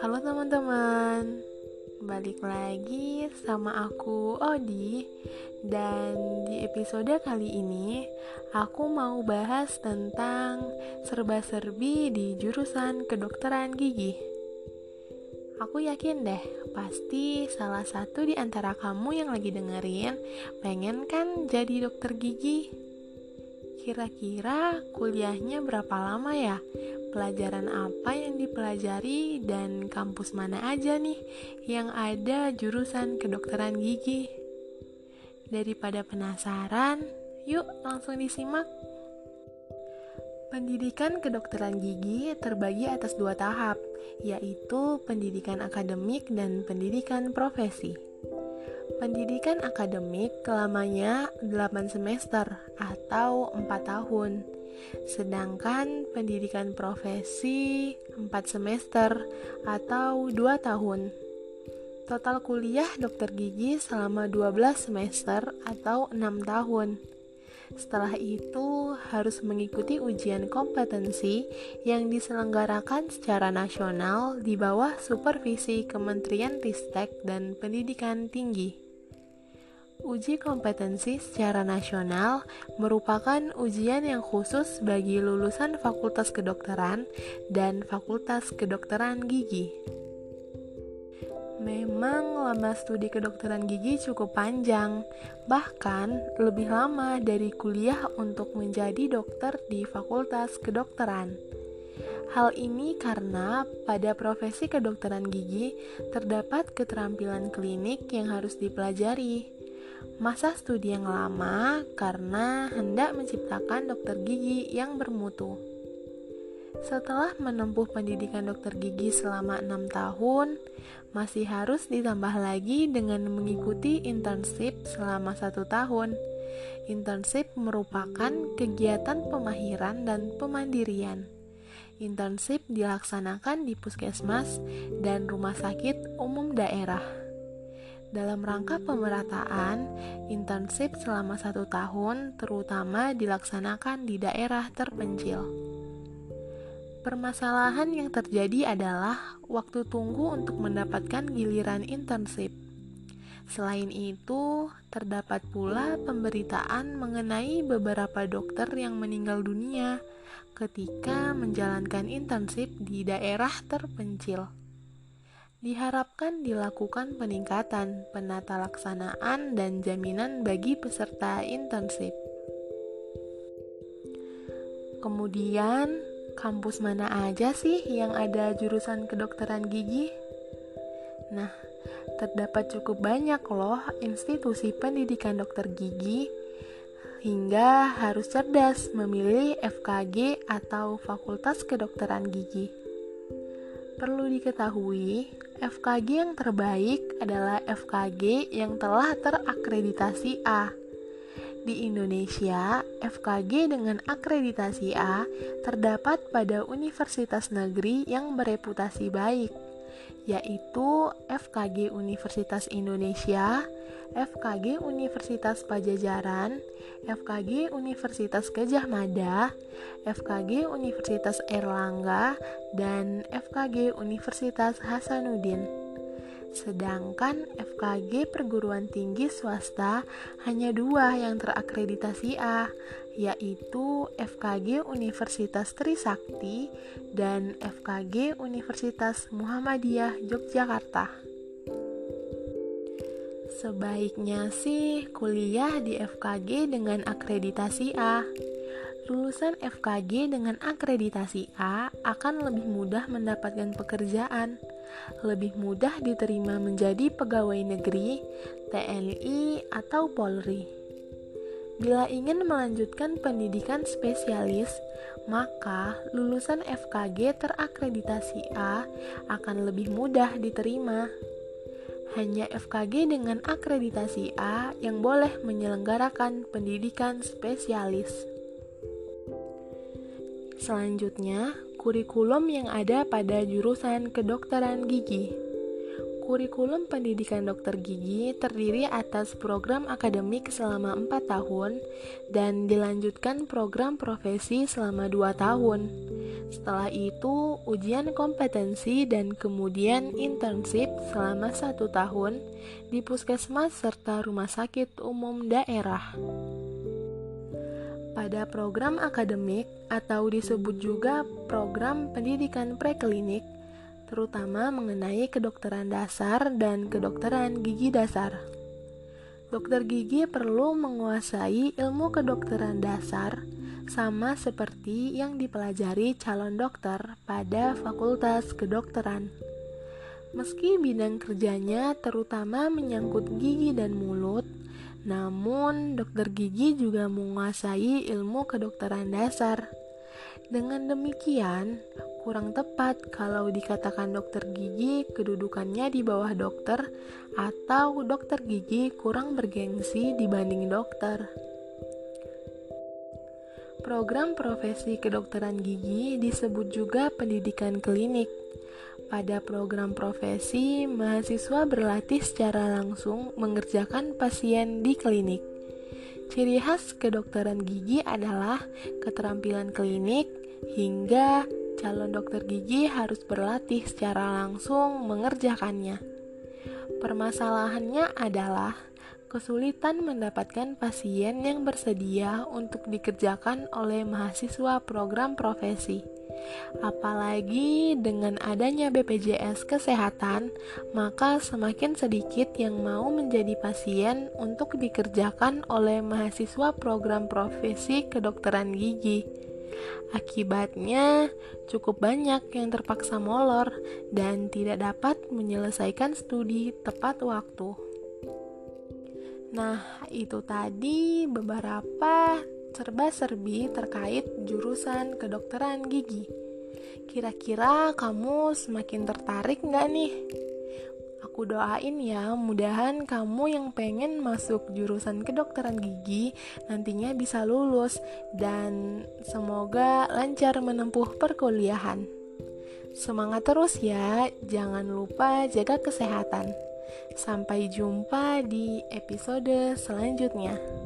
Halo teman-teman, balik lagi sama aku Odi. Dan di episode kali ini aku mau bahas tentang serba-serbi di jurusan kedokteran gigi. Aku yakin deh, pasti salah satu di antara kamu yang lagi dengerin pengen kan jadi dokter gigi. Kira-kira kuliahnya berapa lama ya? Pelajaran apa yang dipelajari dan kampus mana aja nih yang ada jurusan kedokteran gigi? Daripada penasaran, yuk langsung disimak. Pendidikan kedokteran gigi terbagi atas dua tahap, yaitu pendidikan akademik dan pendidikan profesi. Pendidikan akademik lamanya 8 semester atau 4 tahun. Sedangkan pendidikan profesi 4 semester atau 2 tahun. Total kuliah dokter gigi selama 12 semester atau 6 tahun. Setelah itu harus mengikuti ujian kompetensi yang diselenggarakan secara nasional di bawah supervisi Kementerian Ristek dan Pendidikan Tinggi. Uji kompetensi secara nasional merupakan ujian yang khusus bagi lulusan Fakultas Kedokteran dan Fakultas Kedokteran Gigi. Memang lama studi kedokteran gigi cukup panjang, bahkan lebih lama dari kuliah untuk menjadi dokter di Fakultas Kedokteran. Hal ini karena pada profesi kedokteran gigi terdapat keterampilan klinik yang harus dipelajari. Masa studi yang lama karena hendak menciptakan dokter gigi yang bermutu. Setelah menempuh pendidikan dokter gigi selama 6 tahun, masih harus ditambah lagi dengan mengikuti internship selama 1 tahun. Internship merupakan kegiatan pemahiran dan pemandirian. Internship dilaksanakan di puskesmas dan rumah sakit umum daerah. Dalam rangka pemerataan, internship selama 1 tahun terutama dilaksanakan di daerah terpencil. Permasalahan yang terjadi adalah waktu tunggu untuk mendapatkan giliran internship. Selain itu, terdapat pula pemberitaan mengenai beberapa dokter yang meninggal dunia ketika menjalankan internship di daerah terpencil. Diharapkan dilakukan peningkatan penata laksanaan dan jaminan bagi peserta internship. Kemudian, kampus mana aja sih yang ada jurusan kedokteran gigi? Nah, terdapat cukup banyak loh institusi pendidikan dokter gigi, hingga harus cerdas memilih FKG atau Fakultas Kedokteran Gigi. Perlu diketahui, FKG yang terbaik adalah FKG yang telah terakreditasi A. Di Indonesia, FKG dengan akreditasi A terdapat pada universitas negeri yang bereputasi baik, yaitu FKG Universitas Indonesia, FKG Universitas Pajajaran, FKG Universitas Gadjah Mada, FKG Universitas Airlangga, dan FKG Universitas Hasanuddin. Sedangkan FKG perguruan tinggi swasta hanya 2 yang terakreditasi A, yaitu FKG Universitas Trisakti dan FKG Universitas Muhammadiyah Yogyakarta. Sebaiknya sih kuliah di FKG dengan akreditasi A. Lulusan FKG dengan akreditasi A akan lebih mudah mendapatkan pekerjaan, lebih mudah diterima menjadi pegawai negeri, TNI, atau Polri. Bila ingin melanjutkan pendidikan spesialis, maka lulusan FKG terakreditasi A akan lebih mudah diterima. Hanya FKG dengan akreditasi A yang boleh menyelenggarakan pendidikan spesialis. Selanjutnya, kurikulum yang ada pada jurusan kedokteran gigi. Kurikulum pendidikan dokter gigi terdiri atas program akademik selama 4 tahun dan dilanjutkan program profesi selama 2 tahun. Setelah itu, ujian kompetensi dan kemudian internship selama 1 tahun di puskesmas serta rumah sakit umum daerah. Pada program akademik atau disebut juga program pendidikan preklinik, terutama mengenai kedokteran dasar dan kedokteran gigi dasar. Dokter gigi perlu menguasai ilmu kedokteran dasar sama seperti yang dipelajari calon dokter pada Fakultas Kedokteran. Meski bidang kerjanya terutama menyangkut gigi dan mulut, namun dokter gigi juga menguasai ilmu kedokteran dasar. Dengan demikian, kurang tepat kalau dikatakan dokter gigi kedudukannya di bawah dokter atau dokter gigi kurang bergengsi dibanding dokter. Program profesi kedokteran gigi disebut juga pendidikan klinik. Pada program profesi, mahasiswa berlatih secara langsung mengerjakan pasien di klinik. Ciri khas kedokteran gigi adalah keterampilan klinik hingga calon dokter gigi harus berlatih secara langsung mengerjakannya. Permasalahannya adalah kesulitan mendapatkan pasien yang bersedia untuk dikerjakan oleh mahasiswa program profesi. Apalagi dengan adanya BPJS Kesehatan, maka semakin sedikit yang mau menjadi pasien untuk dikerjakan oleh mahasiswa program profesi kedokteran gigi. Akibatnya, cukup banyak yang terpaksa molor dan tidak dapat menyelesaikan studi tepat waktu. Nah, itu tadi beberapa serba-serbi terkait jurusan kedokteran gigi. Kira-kira kamu semakin tertarik nggak nih? Aku doain ya, mudahan kamu yang pengen masuk jurusan kedokteran gigi nantinya bisa lulus dan semoga lancar menempuh perkuliahan. Semangat terus ya, jangan lupa jaga kesehatan. Sampai jumpa di episode selanjutnya.